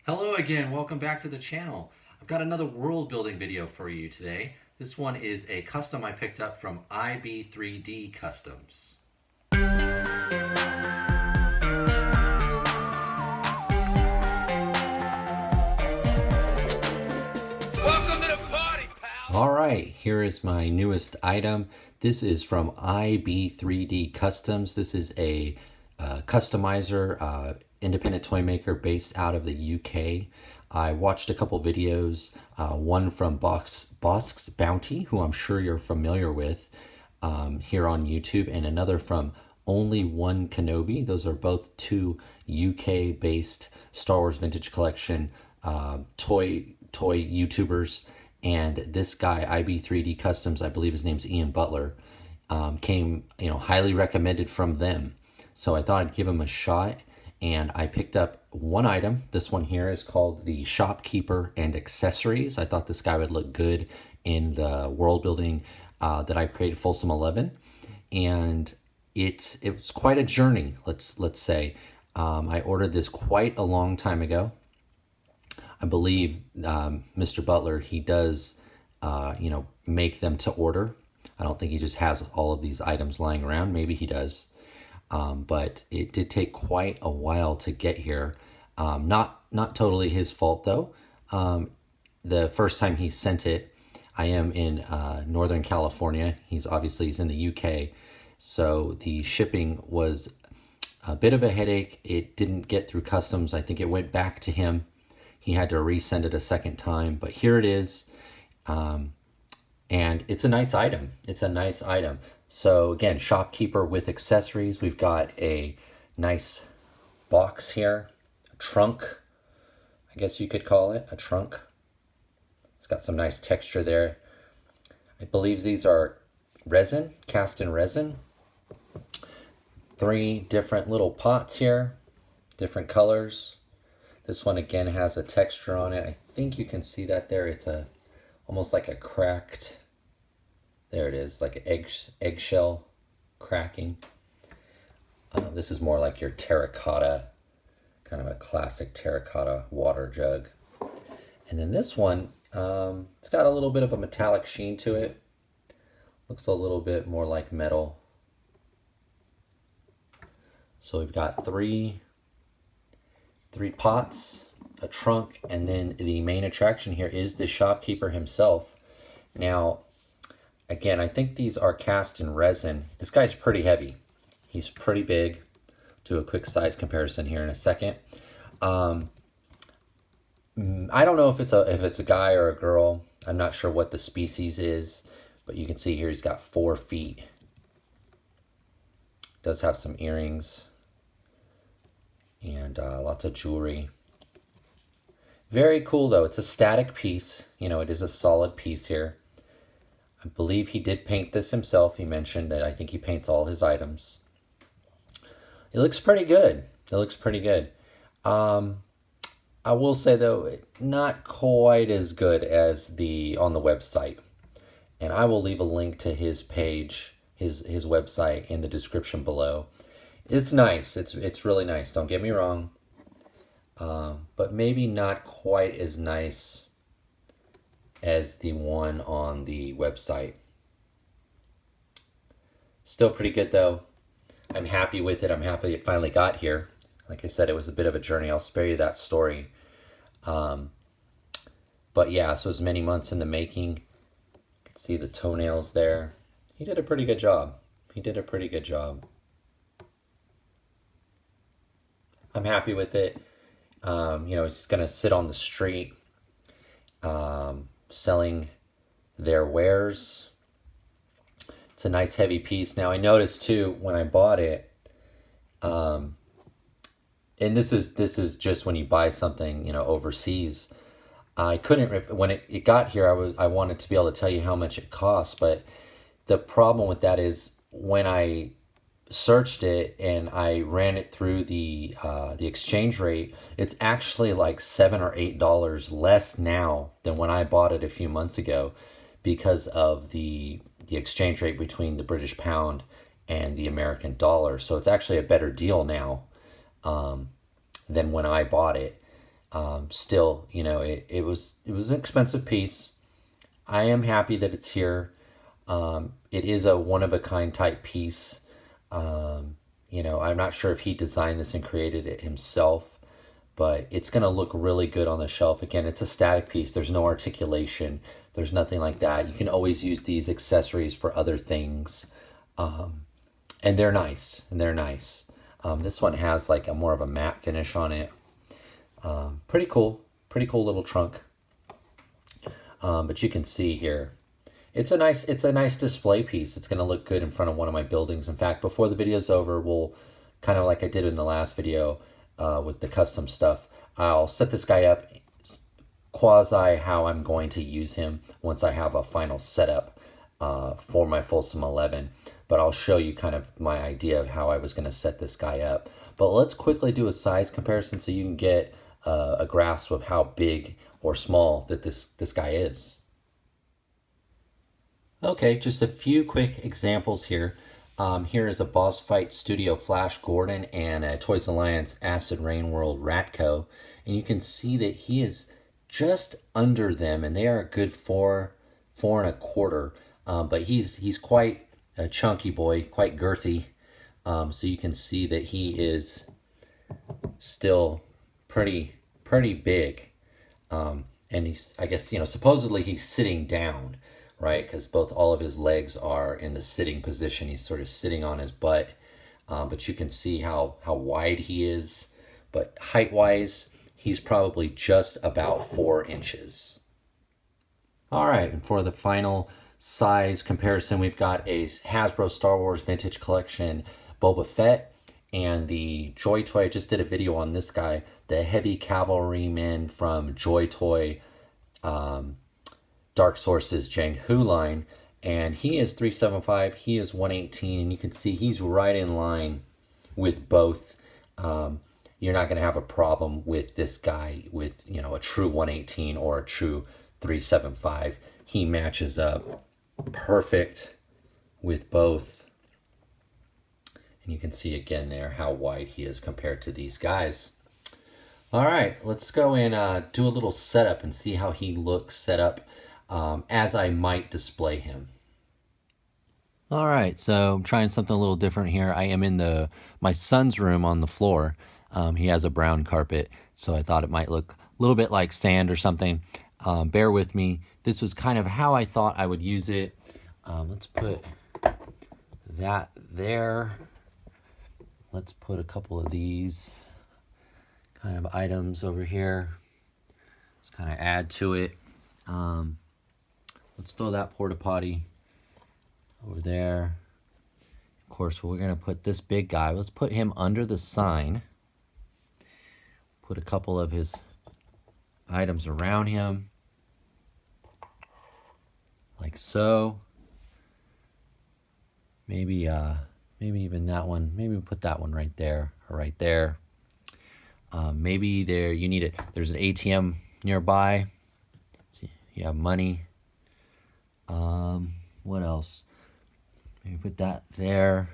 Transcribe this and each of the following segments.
Hello again, welcome back to the channel. I've got another world building video for you today. This one is a custom I picked up from IB3D Customs. Welcome to the party, pal! All right, here is my newest item. This is from IB3D Customs. This is a customizer, independent toy maker based out of the UK. I watched a couple videos, one from Bosk's Bounty, who I'm sure you're familiar with here on YouTube, and another from Only One Kenobi. Those are both two UK based Star Wars Vintage Collection toy YouTubers. And this guy, IB3D Customs, I believe his name's Ian Butler, came, highly recommended from them. So I thought I'd give him a shot, and I picked up one item. This one here is called the Shopkeeper and Accessories. I thought this guy would look good in the world building that I created, Folsom 11, and it was quite a journey. Let's say I ordered this quite a long time ago. I believe Mr. Butler, he does, make them to order. I don't think he just has all of these items lying around. Maybe he does. But it did take quite a while to get here. Not totally his fault, though. The first time he sent it, I am in Northern California. He's in the UK. So the shipping was a bit of a headache. It didn't get through customs. I think it went back to him. He had to resend it a second time, but here it is. And it's a nice item. It's a nice item. So again, Shopkeeper with accessories. We've got a nice box here, a trunk, I guess you could call it, a trunk. It's got some nice texture there. I believe these are resin, cast in resin. 3 different little pots here, different colors. This one again has a texture on it. I think you can see that there. It's almost like a cracked, there it is, like an eggshell cracking. This is more like your terracotta, kind of a classic terracotta water jug. And then this one, it's got a little bit of a metallic sheen to it. Looks a little bit more like metal. So we've got three pots, a trunk, and then the main attraction here is the shopkeeper himself. Now, again, I think these are cast in resin. This guy's pretty heavy. He's pretty big. Do a quick size comparison here in a second. I don't know if it's a guy or a girl. I'm not sure what the species is, but you can see here he's got 4 feet. Does have some earrings and lots of jewelry. Very cool though. It's a static piece. It is a solid piece here. I believe he did paint this himself. He mentioned that I think he paints all his items. It looks pretty good. It looks pretty good. I will say though, not quite as good as on the website. And I will leave a link to his page, his website in the description below. It's nice. It's really nice. Don't get me wrong. But maybe not quite as nice as the one on the website. Still pretty good though. I'm happy with it. I'm happy it finally got here. Like I said, it was a bit of a journey. I'll spare you that story. But yeah, so it was many months in the making. You can see the toenails there. He did a pretty good job. I'm happy with it. It's going to sit on the street selling their wares. It's a nice heavy piece. Now I noticed too when I bought it, and this is just when you buy something, overseas. I couldn't, when it got here, I wanted to be able to tell you how much it costs, but the problem with that is when I searched it and I ran it through the exchange rate, it's actually like $7 or $8 less now than when I bought it a few months ago, because of the exchange rate between the British pound and the American dollar. So it's actually a better deal now than when I bought it. Still, you know, it was an expensive piece. I am happy that it's here. It is a one-of-a-kind type piece. You know, I'm not sure if he designed this and created it himself, but it's going to look really good on the shelf. Again, it's a static piece. There's no articulation. There's nothing like that. You can always use these accessories for other things. And they're nice. This one has like a more of a matte finish on it. Pretty cool little trunk. But you can see here, it's a nice display piece. It's going to look good in front of one of my buildings. In fact, before the video's over, we'll kind of like I did in the last video with the custom stuff, I'll set this guy up quasi how I'm going to use him once I have a final setup for my Folsom 11. But I'll show you kind of my idea of how I was going to set this guy up. But let's quickly do a size comparison so you can get a grasp of how big or small that this guy is. Okay, just a few quick examples here. Here is a Boss Fight Studio Flash Gordon and a Toys Alliance Acid Rain World Ratco. And you can see that he is just under them, and they are a good 4.25. But he's quite a chunky boy, quite girthy. So you can see that he is still pretty big. And he's, I guess, you know, supposedly he's sitting down, right? Because all of his legs are in the sitting position. He's sort of sitting on his butt. But you can see how wide he is. But height-wise, he's probably just about 4 inches. All right, and for the final size comparison, we've got a Hasbro Star Wars Vintage Collection Boba Fett and the Joy Toy. I just did a video on this guy, the Heavy Cavalryman from Joy Toy Dark Sources Jang Hu line, and he is 375, he is 118, and you can see he's right in line with both. You're not going to have a problem with this guy with, you know, a true 118 or a true 375. He matches up perfect with both. And you can see again there how wide he is compared to these guys. All right, let's go and do a little setup and see how he looks set up as I might display him. All right, so I'm trying something a little different here. I am in my son's room on the floor. He has a brown carpet, so I thought it might look a little bit like sand or something. Bear with me. This was kind of how I thought I would use it. Let's put that there. Let's put a couple of these kind of items over here. Let's kind of add to it. Let's throw that porta potty over there. Of course, we're going to put this big guy. Let's put him under the sign. Put a couple of his items around him. Like so. Maybe even that one. Maybe we'll put that one right there or right there. Maybe there you need it. There's an ATM nearby. See, you have money. What else? Maybe put that there.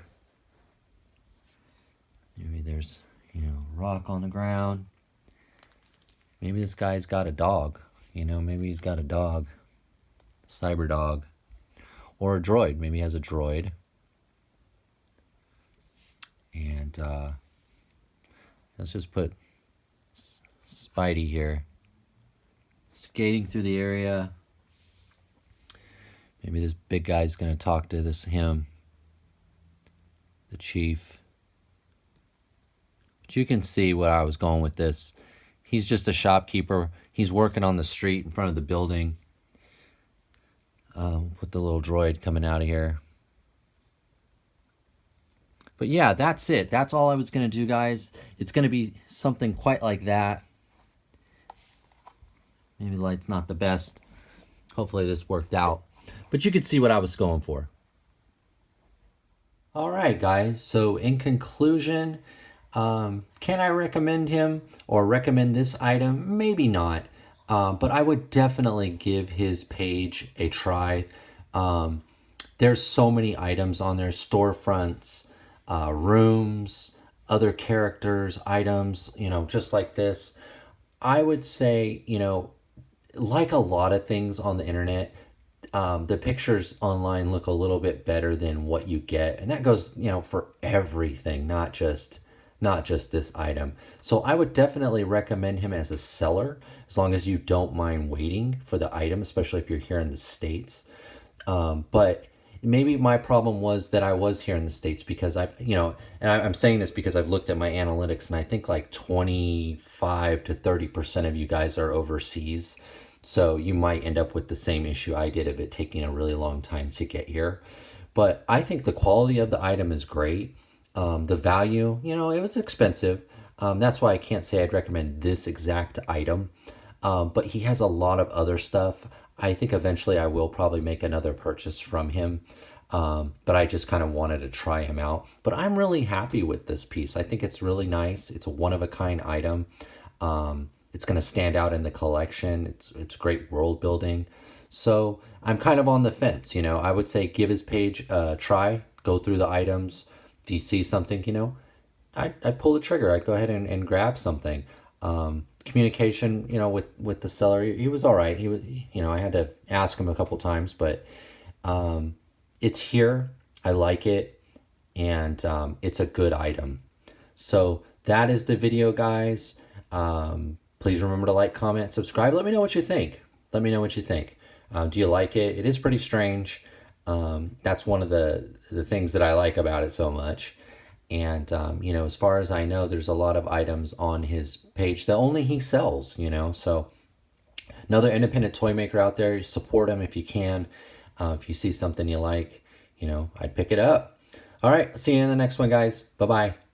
Maybe there's, you know, rock on the ground. Maybe this guy's got a dog. You know, maybe he's got a dog. Cyber dog. Or a droid. Maybe he has a droid. And let's just put Spidey here. Skating through the area. Maybe this big guy's going to talk to him. The chief. But you can see what I was going with this. He's just a shopkeeper. He's working on the street in front of the building. Put the little droid coming out of here. But yeah, that's it. That's all I was going to do, guys. It's going to be something quite like that. Maybe the light's not the best. Hopefully this worked out. But you can see what I was going for. All right, guys. So in conclusion, can I recommend him or recommend this item? Maybe not. But I would definitely give his page a try. There's so many items on there. Storefronts, rooms, other characters, items, you know, just like this. I would say, like a lot of things on the internet, the pictures online look a little bit better than what you get, and that goes, for everything, not just this item. So I would definitely recommend him as a seller, as long as you don't mind waiting for the item, especially if you're here in the States. But maybe my problem was that I was here in the States, because I'm saying this because I've looked at my analytics, and I think like 25 to 30% of you guys are overseas. So you might end up with the same issue I did of it taking a really long time to get here. But I think the quality of the item is great. The value, it was expensive. That's why I can't say I'd recommend this exact item. But he has a lot of other stuff. I think eventually I will probably make another purchase from him. But I just kind of wanted to try him out. But I'm really happy with this piece. I think it's really nice. It's a one-of-a-kind item. It's going to stand out in the collection. It's great world building. So I'm kind of on the fence. I would say give his page a try. Go through the items. If you see something, I'd pull the trigger. I'd go ahead and grab something. Communication, with the seller, he was all right. He was, I had to ask him a couple times, but it's here. I like it, and it's a good item. So that is the video, guys. Please remember to like, comment, subscribe. Let me know what you think. Let me know what you think. Do you like it? It is pretty strange. That's one of the things that I like about it so much. And, as far as I know, there's a lot of items on his page that only he sells, So another independent toy maker out there, support him if you can. If you see something you like, I'd pick it up. All right, see you in the next one, guys. Bye-bye.